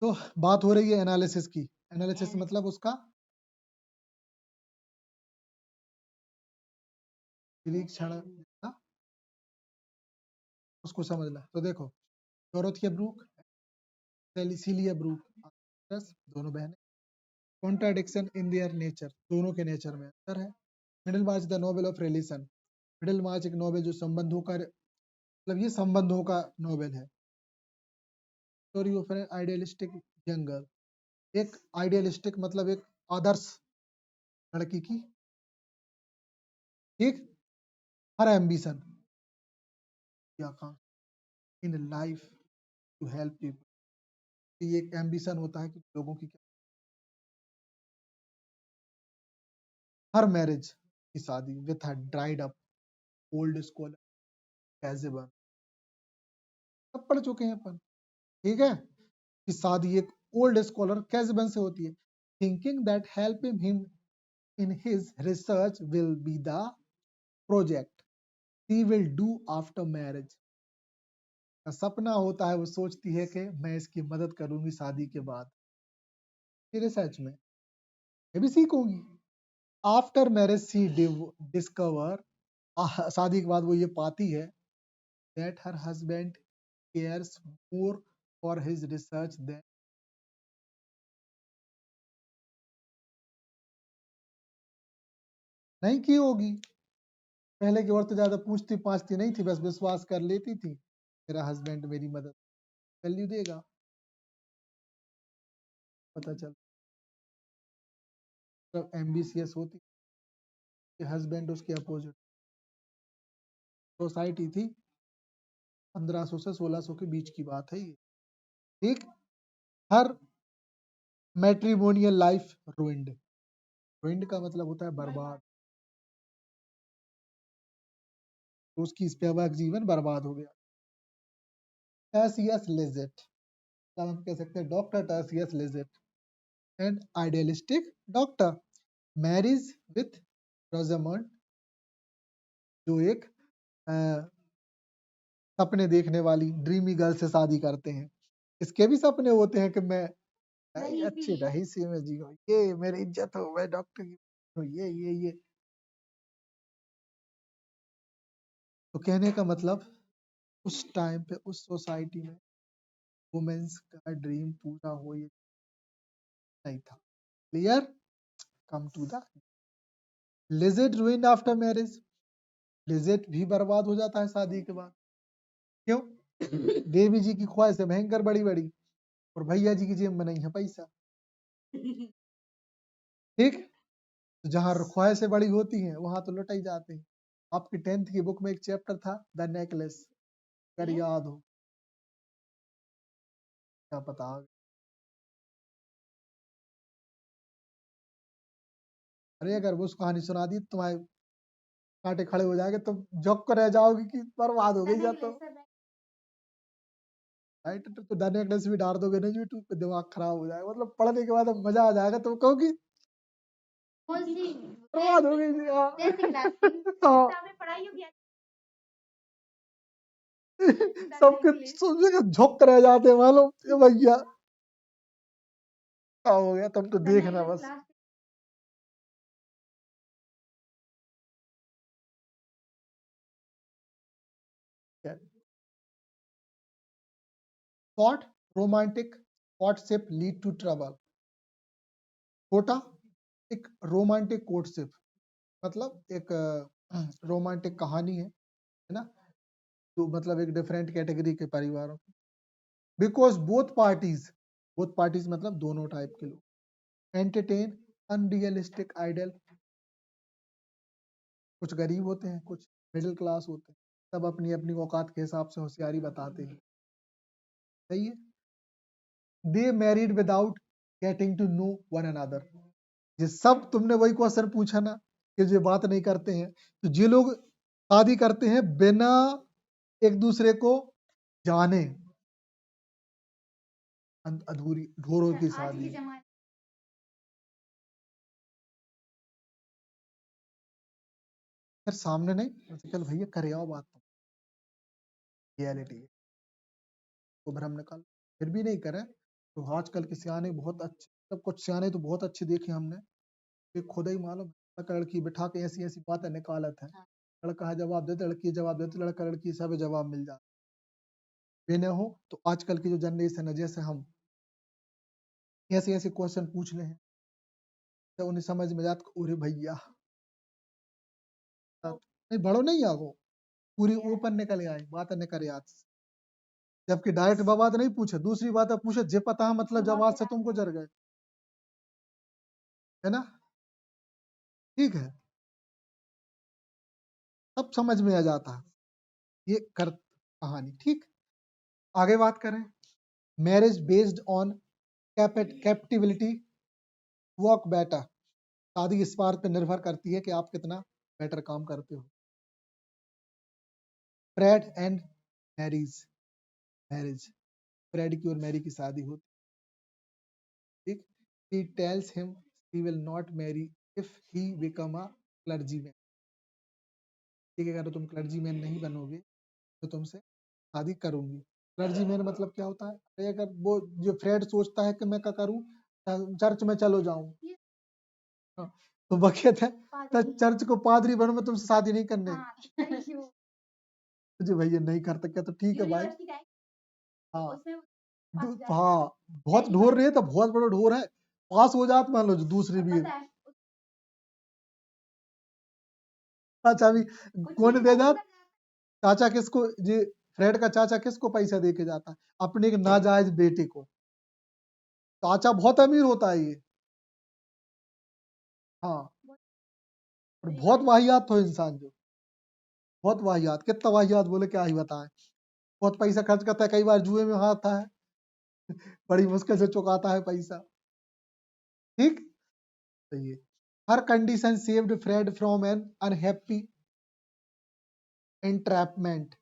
तो बात हो रही है एनालिसिस की। एनालिसिस मतलब उसका निरीक्षण, उसको समझना। तो देखो, डोरोथिया ब्रूक, सेलिसिलिया ब्रूक, दोनों बहनें, कॉन्ट्राडिक्शन इन देयर नेचर, दोनों के नेचर में अंतर है। मिडिलमार्च द नोबेल ऑफ रिलेशन, मिडिलमार्च एक नोबेल जो संबंधों का, मतलब ये संबंधों का नोबेल है। Story of an idealistic young girl, एक आइडियलिस्टिक मतलब एक आदर्श लड़की की, ठीक, हर एम्बिशन की आकांक्षा in life to help people, ये एक एम्बिशन होता है कि लोगों की हर मैरिज की शादी with a dried up old scholar Casaubon, सब पढ़ चुके हैं अपन, ठीक है, कि शादी एक ओल्ड स्कॉलर कैजेबन से होती है। Thinking that help him in his research will be the project he will do after marriage, का सपना होता है, वो सोचती है कि मैं इसकी मदद करूंगी शादी के बाद, रिसर्च में ये भी सीखूंगी। आफ्टर मैरिज सी डिस्कवर, शादी के बाद वो ये पाती है that her husband cares more for his research than, नहीं की होगी, पहले की औरतें ज्यादा पूछती पाछती नहीं थी, बस विश्वास कर लेती थी मेरा हस्बैंड मेरी मदद वैल्यू देगा, पता चल तब एम्बिशियस होती कि हस्बैंड उसके अपोजिट। सोसाइटी थी 1500 से 1600 के बीच की बात है ये, ठीक। हर मैट्रिमोनियल लाइफ रुइंड, रुइंड का मतलब होता है बर्बाद, तो उसकी इस वैवाहिक जीवन बर्बाद हो गया। टर्सियस लिजेट, हम कह सकते हैं doctor Tertius Lydgate, and idealistic doctor marriage with Rosamond, जो एक अ, सपने देखने वाली ड्रीमी गर्ल से शादी करते हैं। इसके भी सपने होते हैं कि मैं अच्छी रईसी में जीऊं, ये मेरी इज्जत हो, मैं डॉक्टर की हूँ, ये। तो कहने का मतलब उस टाइम पे उस सोसाइटी में वुमेन्स का ड्रीम पूरा हो ये नहीं था। Clear, come to the Lydgate ruined after marriage, Lydgate भी बर्बाद हो जाता है शादी के बाद। क्यों? देवी जी की ख्वाहिश है भयंकर बड़ी बड़ी, और भैया जी की जेब में नहीं है पैसा, ठीक। तो जहाँ ख्वाहिशें बड़ी होती हैं वहां तो लुटाई जाते हैं। आपकी 10th की बुक में एक चैप्टर था द नेकलेस, अगर याद हो, क्या पता। अरे अगर वो उस कहानी सुना दी तुम्हारे कांटे खड़े हो जाएंगे, तुम झुक कर रह जाओगी कि बर्बाद हो गई या तो, राइट। तो द नेकलेस भी डाल दोगे ना यूट्यूब पे, दिमाग खराब हो जाएगा, मतलब पढ़ने के बाद अब मजा आ जाएगा, तुम कहोगी बर्बाद हो गई थी, हाँ। सबके सोचेगा झुक कर रह जाते हैं, मालूम ये भैया क्या हो गया, तुम तो देखना बस। Thought romantic courtship lead to trouble, छोटा एक रोमांटिक कोर्टशिप मतलब एक रोमांटिक कहानी है ना, तो मतलब एक डिफरेंट कैटेगरी के परिवारों, बिकॉज बोथ पार्टीज मतलब दोनों टाइप के लोग एंटरटेन अनरियलिस्टिक आइडल, कुछ गरीब होते हैं, कुछ मिडिल क्लास होते हैं, सब अपनी अपनी औकात के हिसाब से होशियारी बताते हैं, सही है। They married without getting to know one another, ये सब तुमने वही क्वेश्चन पूछा ना कि जो बात नहीं करते हैं, तो जे लोग शादी करते हैं बिना एक दूसरे को जाने, अधूरी ढोरों की शादी, फिर सामने नहीं, चल भैया करे आओ बात, रियलिटी को भ्रम निकाल, फिर भी नहीं करे, तो आजकल के सियाने बहुत अच्छे, मतलब कुछ सियाने तो बहुत अच्छे देखे हमने, ये खुद ही मालूम है, लड़का लड़की बिठा के ऐसी ऐसी बातें निकालत है, लड़का है जवाब देते, लड़की जवाब देते, लड़का लड़की सब जवाब मिल जाता। ये न हो तो आजकल की जो जनरेशन है, जैसे हम ऐसे ऐसे क्वेश्चन पूछ ले हैं, तो उन्हें समझ में जाता अरे भैया नहीं बड़ो नहीं आगो, पूरी ओपन निकल आई बात निकल याद से। जबकि डायरेक्ट बात नहीं पूछे, दूसरी बात पूछे जे पता है मतलब जवाब से तुमको जर गए, है ना? ठीक है, सब समझ में आ जाता है, ये कर कहानी। ठीक, आगे बात करें, marriage based on capability work better, शादी इस बात पे निर्भर करती है कि आप कितना बेटर काम करते हो। Fred and Mary's, marriage, Fred की और मैरी की शादी होती, ठीक, he tells him he will not marry if he become a clergyman, ठीक है, अगर तुम क्लर्जीमैन नहीं बनोगे तो तुमसे शादी करूंगी। क्लर्जीमैन मतलब क्या होता है? अरे अगर वो जो फ्रेड सोचता है कि मैं क्या करूं, चर्च में चलो जाऊं, हाँ, तो वो कहता है तो चर्च को पादरी बनूं, मैं तुमसे शादी नहीं करने, जी भैया नहीं करता क्या, तो ठीक है भाई, हाँ हाँ, बहुत ढोर नहीं है तो बहुत बड़ा ढोर है, पास हो जात मान लो जो दूसरी भी है, अच्छा भी कौन दे जात, चाचा किसको, जी फ्रेड का चाचा किसको पैसा दे के जाता है? अपने एक नाजायज बेटे को। चाचा बहुत अमीर होता है ये, हाँ, और बहुत वाहियात हो इंसान, जो बहुत वाहियात, कितना वाहियात बोले क्या ही बताएं, बहुत पैसा खर्च करता है, कई बार जुए में हारता है, बड़ी मुश्किल से चुकाता है पैसा। ठीक, तो ये her condition saved Fred from an unhappy entrapment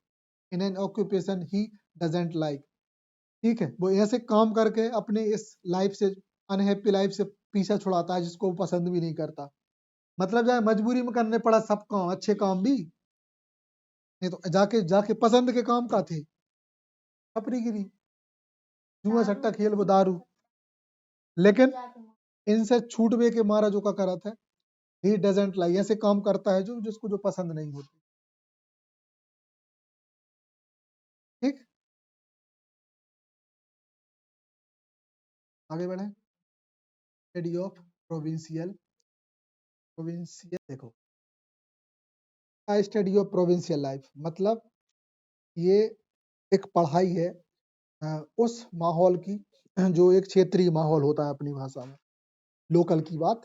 in an occupation he doesn't like, ठीक है, वो ऐसे काम करके अपने इस लाइफ से, अनहैप्पी लाइफ से पीछा छुड़ाता है जिसको वो पसंद भी नहीं करता, मतलब जाए मजबूरी में करने पड़ा सब काम, अच्छे काम भी, नहीं तो जाके जाके पसंद के काम का थे, अपनी गिरी, जुआ सट्टा खेल वो दारू, लेकिन इनसे छूटवे के मारा जो का करत है, ही डजेंट लाइक, ऐसे काम करता है जो जिसको जो पसंद नहीं होती। ठीक, आगे बढ़े, स्टडी ऑफ प्रोविंशियल, प्रोविंशियल देखो, स्टडी ऑफ प्रोविंशियल लाइफ मतलब ये एक पढ़ाई है उस माहौल की जो एक क्षेत्रीय माहौल होता है अपनी भाषा में, लोकल की बात।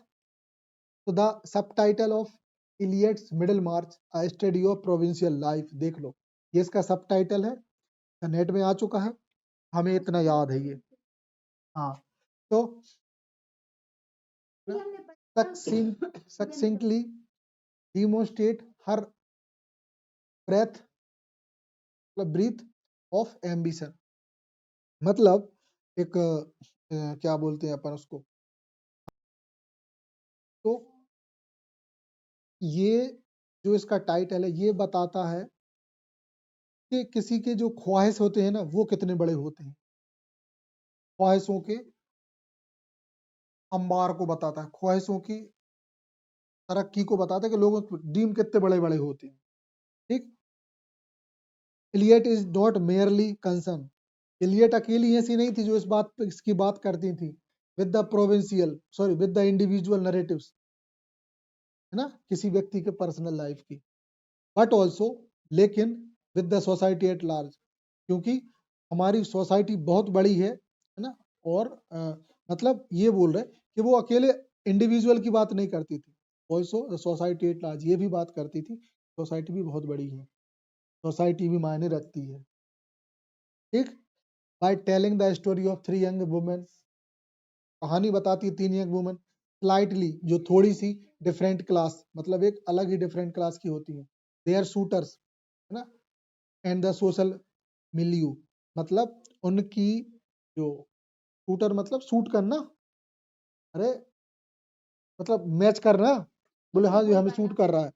तो the subtitle of Eliot's middle March a study of provincial life, देख लो ये इसका सबटाइटल है, नेट में आ चुका है, हमें इतना याद है ये, हाँ, तो सक्सिंक्टली डिमोन्स्ट्रेट हर ब्रेथ, मतलब ब्रीथ ऑफ एम्बिशन, मतलब एक क्या बोलते हैं अपन उसको, तो ये जो इसका टाइटल है ये बताता है कि किसी के जो ख्वाहिश होते हैं ना वो कितने बड़े होते हैं, ख्वाहिशों के अंबार को बताता है, ख्वाहिशों की तरक्की को बताता है कि लोगों के ड्रीम कितने बड़े बड़े होते हैं। ठीक, Eliot is not merely concern, Eliot अकेली ऐसी नहीं थी जो इस बात पे इसकी बात करती थी with the provincial, sorry with the individual narratives, है ना, किसी व्यक्ति के पर्सनल लाइफ की, बट ऑल्सो, लेकिन with the society at large, क्योंकि हमारी सोसाइटी बहुत बड़ी है ना, और मतलब ये बोल रहे कि वो अकेले इंडिविजुअल की बात नहीं करती थी, also the society at large, ये भी बात करती थी, सोसाइटी भी बहुत बड़ी है, सोसाइटी भी मायने रखती है। ठीक, by telling the story of three young women, कहानी बताती है तीन यंग वुमेन, स्लाइटली जो थोड़ी सी डिफरेंट क्लास, मतलब एक अलग ही डिफरेंट क्लास की होती है, दे आर शूटर्स, है ना, एंड द सोशल मिलियू, मतलब उनकी जो, शूटर मतलब शूट करना, अरे मतलब मैच करना, बोले हाँ जी हमें शूट कर रहा है,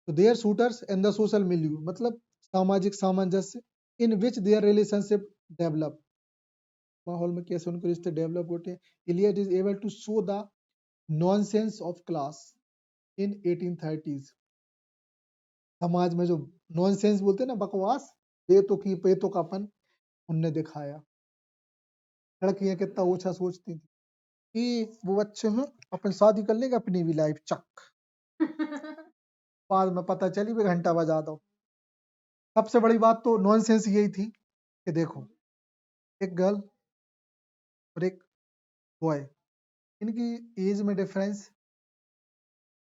तो their suitors and the social milieu मतलब सामाजिक सामंजस्य in which their relationship develop, माहौल में कैसे उनके रिश्ते डेवलप होते हैं। Eliot is able to show the nonsense of class in 1830s। समाज में जो नॉनसेंस बोलते हैं ना, बकवास, बेतुकापन उनने दिखाया। लड़कियां कितना ओछा सोचती थी कि वो अच्छे हैं, अपन शादी कर लेंगे, अपनी भी लाइफ चक। बाद में पता चली भी घंटा बजा दो। सबसे बड़ी बात तो नॉनसेंस यही थी कि देखो, एक गर्ल और एक बॉय, इनकी एज में डिफरेंस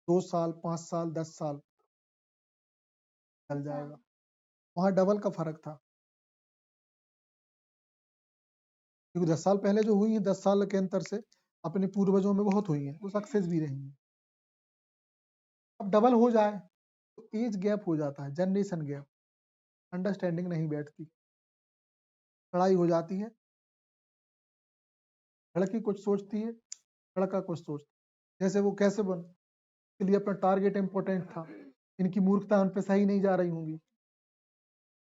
2 साल, 5 साल, 10 साल चल जाएगा। वहां डबल का फर्क था, क्योंकि 10 साल पहले जो हुई है, 10 साल के अंतर से अपने पूर्वजों में बहुत हुई है, वो सक्सेस भी रही है। अब डबल हो जाए तो एज गैप हो जाता है, जनरेशन गैप, अंडरस्टैंडिंग नहीं बैठती, लड़ाई हो जाती है। लड़की कुछ सोचती है, लड़का कुछ सोचता है। जैसे वो कैसे बन के लिए अपना टारगेट इंपॉर्टेंट था, इनकी मूर्खता उन पे सही नहीं जा रही होंगी,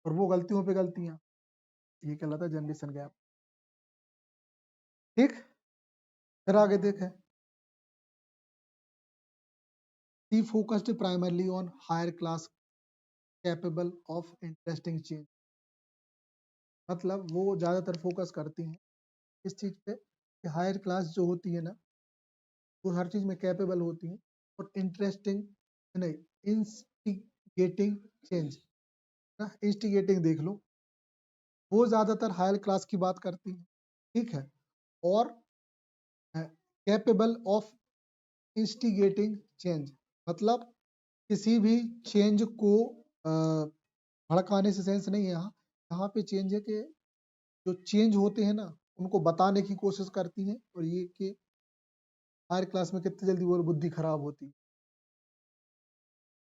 और वो गलतियों पे गलतियां, ये कहलाता है जनरेशन गैप। ठीक, फिर आगे देखें। He focused primarily on higher class capable of interesting change। मतलब वो ज्यादातर फोकस करती हैं इस चीज पे कि हायर क्लास जो होती है ना, वो हर चीज में कैपेबल होती हैं और इंटरेस्टिंग नहीं, इंस्टिगेटिंग चेंज ना, इंस्टिगेटिंग देख लो, वो ज्यादातर हायर क्लास की बात करती है। ठीक है, और कैपेबल ऑफ इंस्टिगेटिंग चेंज, मतलब किसी भी चेंज को भड़काने से सेंस नहीं है। यहाँ यहाँ पे चेंज है कि जो चेंज होते हैं ना, उनको बताने की कोशिश करती हैं, और ये कि हायर क्लास में कितनी जल्दी वो बुद्धि खराब होती है,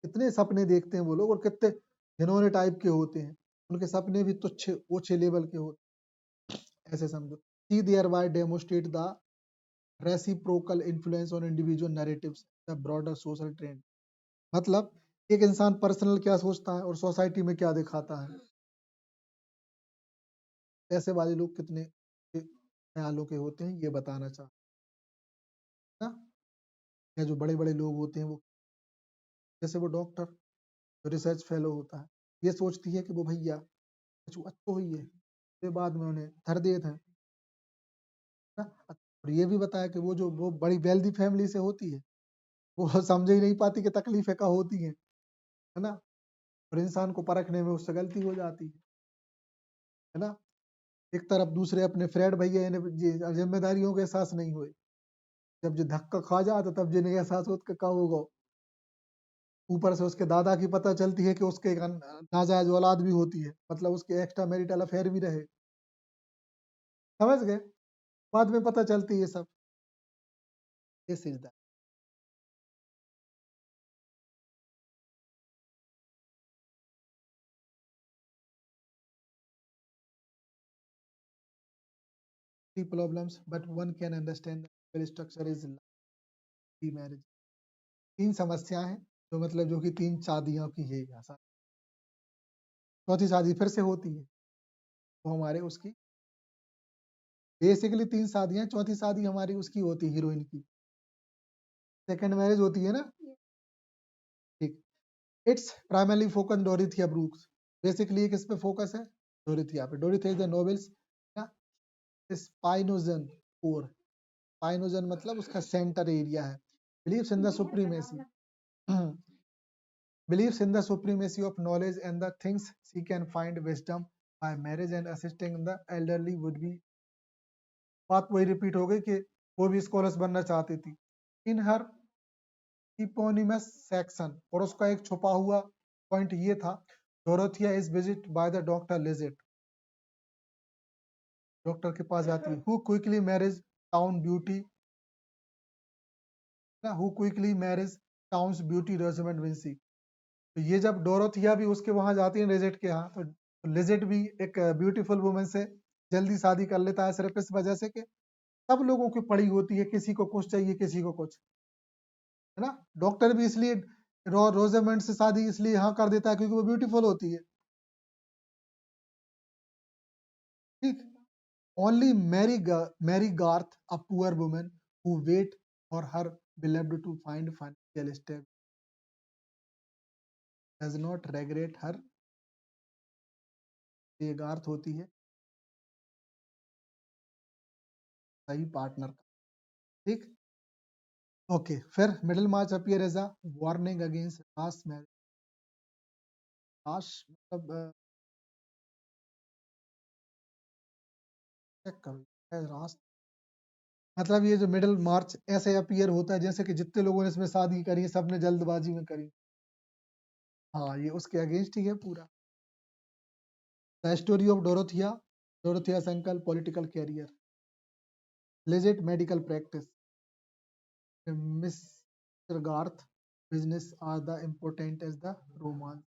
कितने सपने देखते हैं वो लोग, और कितने घिनौने टाइप के होते हैं, उनके सपने भी तुच्छ ओछे लेवल के होते हैं, ऐसे समझो। See thereby demonstrate the reciprocal influence on individual narratives the broader social trend. मतलब एक इंसान पर्सनल क्या सोचता है और सोसाइटी में क्या दिखाता है, ऐसे वाले लोग कितने ख्यालों के होते हैं, ये बताना चाहता है ना। या जो बड़े बड़े लोग होते हैं, वो जैसे वो डॉक्टर जो रिसर्च फेलो होता है, ये सोचती है कि वो भैया कुछ अच्छो ही है, फिर बाद में उन्हें धर देते हैं ना। और ये भी बताया कि वो बड़ी वेल्दी फैमिली से होती है, वो समझ ही नहीं पाती कि तकलीफें क्या होती हैं, है ना। और इंसान को परखने में उससे गलती हो जाती है ना। एक तरफ दूसरे अपने फ्रेंड भैया इन्हें जिम्मेदारियों के एहसास नहीं हुए, जब जो धक्का खा जाता तब जिन्हें एहसास होता का होगा। ऊपर से उसके दादा की पता चलती है कि उसके एक नाजायज औलाद भी होती है, मतलब उसके एक्स्ट्रा मैरिटल अफेयर भी रहे, समझ गए। बाद में पता चलती है सब। This is the problems, but one can understand structure is marriage. 3 समस्याएं हैं, जो मतलब जो कि 3 शादियों की है यहाँ। चौथी शादी फिर से होती है, वो हमारे उसकी बेसिकली 3 शादियां, चौथी शादी हमारी उसकी होती है, हीरोइन की सेकंड मैरिज होती है ना। ठीक, it's primarily focus Dorothea Brooks. Basically किस पे फोकस है, डोरिथिया पे। Dorothea is the novel's spinozan core. Spinozan मतलब उसका सेंटर एरिया है। Believes in the supremacy believes in the supremacy of knowledge and the things she can find wisdom by marriage and assisting the elderly would be। बात वही repeat हो गई कि वो भी स्कॉलर्स बनना चाहती थी। इन हर इपोनिमस सेक्शन, और उसका एक छुपा हुआ पॉइंट ये था, Dorothea is visit by the doctor Lydgate. Doctor के पास जाती है, who quickly marriage town beauty, who quickly marriage town's beauty Rosamond Vincy. तो ये जब डोरोथिया भी उसके वहां जाती है लिजिट के यहाँ, तो लिजिट भी एक ब्यूटीफुल वुमन से जल्दी शादी कर लेता है, सिर्फ इस वजह से कि सब लोगों की पड़ी होती है, किसी को कुछ चाहिए, किसी को कुछ, है ना। डॉक्टर भी इसलिए रोजेमेंट से शादी इसलिए यहाँ कर देता है क्योंकि वो ब्यूटीफुल होती है। ठीक, Only Mary Garth, a poor woman who wait for her beloved to find financial stability, does not regret her. ये गार्थ होती है सही पार्टनर का, ठीक। ओके, फिर Middlemarch appear as a warning against rash marriage. Rash मतलब check करो रास मतलब ये जो मिडिल मार्च ऐसे अपीयर होता है जैसे कि जितने लोगों ने इसमें शादी करी है सबने जल्दबाजी में करी। हाँ, ये उसके अगेंस्ट ही है पूरा। The story of Dorothea's uncle political career, legit medical practice, Mr. Garth business are the important as the romance।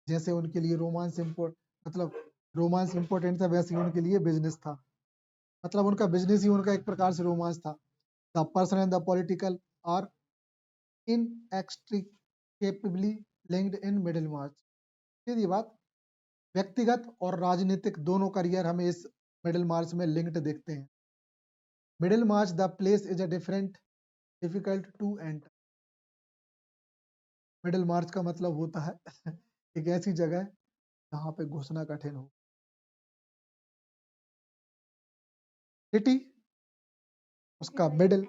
जैसे उनके लिए रोमांस इम्पोर्ट मतलब रोमांस इम्पोर्टेंट था वैसे ही उनके लिए बिजनेस था, मतलब उनका बिजनेस ही उनका एक प्रकार से रोमांस था। The person and the political are inextricably linked in Middlemarch. सीधी बात, व्यक्तिगत और राजनीतिक दोनों करियर हमें इस मिडिल मार्च में लिंक्ड देखते हैं। Middlemarch the place is a different difficult to enter. Middlemarch का मतलब होता है एक ऐसी जगह है जहाँ पे घुसना कठिन हो। सिटी उसका मिडिल,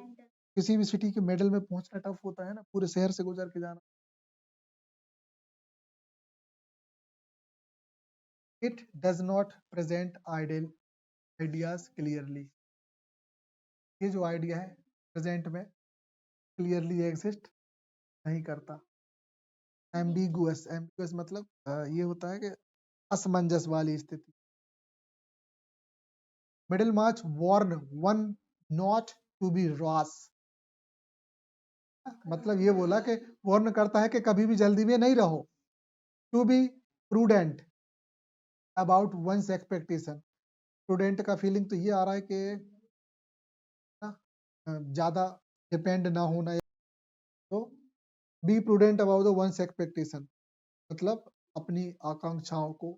किसी भी सिटी के मिडिल में पहुंचना टफ होता है ना, पूरे शहर से गुजर के जाना। It does not present ideal ideas clearly. ये जो आइडिया है प्रेजेंट में क्लियरली एग्जिस्ट नहीं करता। एम्बिगुअस, एम्बिगुअस मतलब ये होता है कि असमंजस वाली स्थिति। Middlemarch warn one not to be rash, मतलब ये बोला कि वार्न करता है कि कभी भी जल्दी में नहीं रहो। To be prudent about one's expectation. Prudent का फीलिंग तो ये आ रहा है कि ज्यादा डिपेंड ना होना। तो be prudent about the one's expectation मतलब अपनी आकांक्षाओं को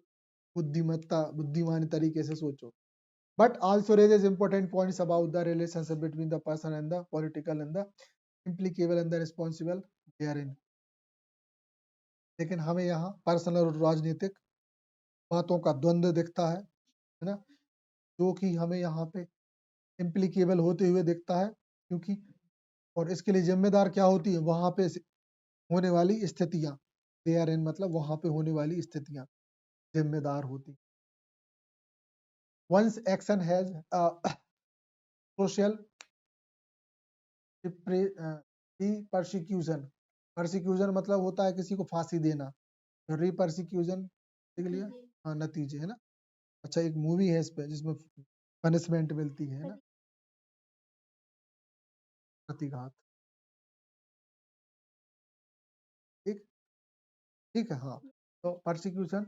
बुद्धिमानी तरीके से सोचो। But also raises important points about the relationship between the person and the political and the implicable and the responsible therein। लेकिन हमें यहाँ पर्सनल और राजनीतिक बातों का द्वंद्व दिखता है ना, जो कि हमें यहाँ पे इम्प्लीकेबल होते हुए दिखता है, क्योंकि और इसके लिए जिम्मेदार क्या होती है, वहां पे होने वाली स्थितियां। देयरइन मतलब वहां पे होने वाली स्थितियां जिम्मेदार होती। Once action has social repercussion. Persecution मतलब होता है किसी को फांसी देना, रिपर्सिक्यूशन देख लिया, हाँ नतीजे है ना। अच्छा, एक मूवी है इस पे जिसमें पनिशमेंट मिलती है ना, प्रतिघात। ठीक, ठीक है हाँ। तो परसिक्यूशन,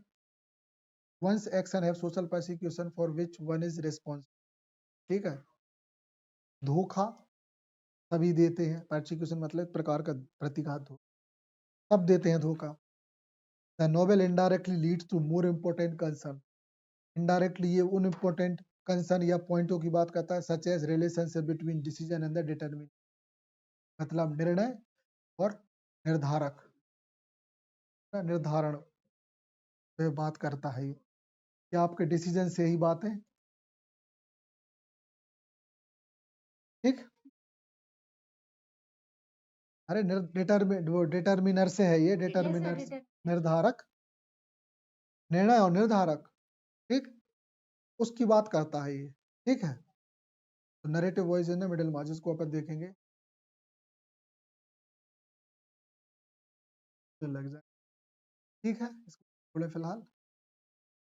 वंस एक्शन है social persecution for which one is responsible. ठीक है, धोखा सभी देते हैं, परसिक्यूशन मतलब एक प्रकार का प्रतिघात हो, सब देते हैं धोखा। The novel indirectly leads to more important concern. Indirectly ये उन इम्पोर्टेंट कंसर्न या पॉइंटों की बात करता है, such as relationship between decision and the determine, मतलब निर्णय और निर्धारक, निर्धारण पे बात करता है। क्या आपके डिसीजन से ही बात है, ठीक। अरे वो डिटर्मिनर से है, ये डिटर्मिनर निर्धारक, निर्णय और निर्धारक, ठीक, उसकी बात करता है ये, ठीक है। तो नरेटिव वॉइस है ना मिडिल मार्च, को अपन देखेंगे तो लग जाए, ठीक है। इसको थोड़े फिलहाल